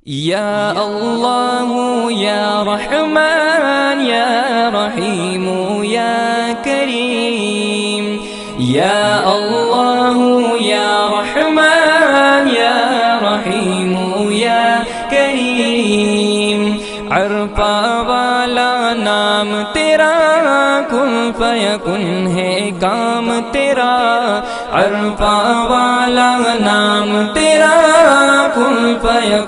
या अल्लाह या रहमान या रहीम या करीम। या अल्लाह या रहमान या रहीम या करीम। अरफा वाला नाम तेरा, कुन फयकुन है काम तेरा। अरफा वाला नाम तेरा, कुन फयकुन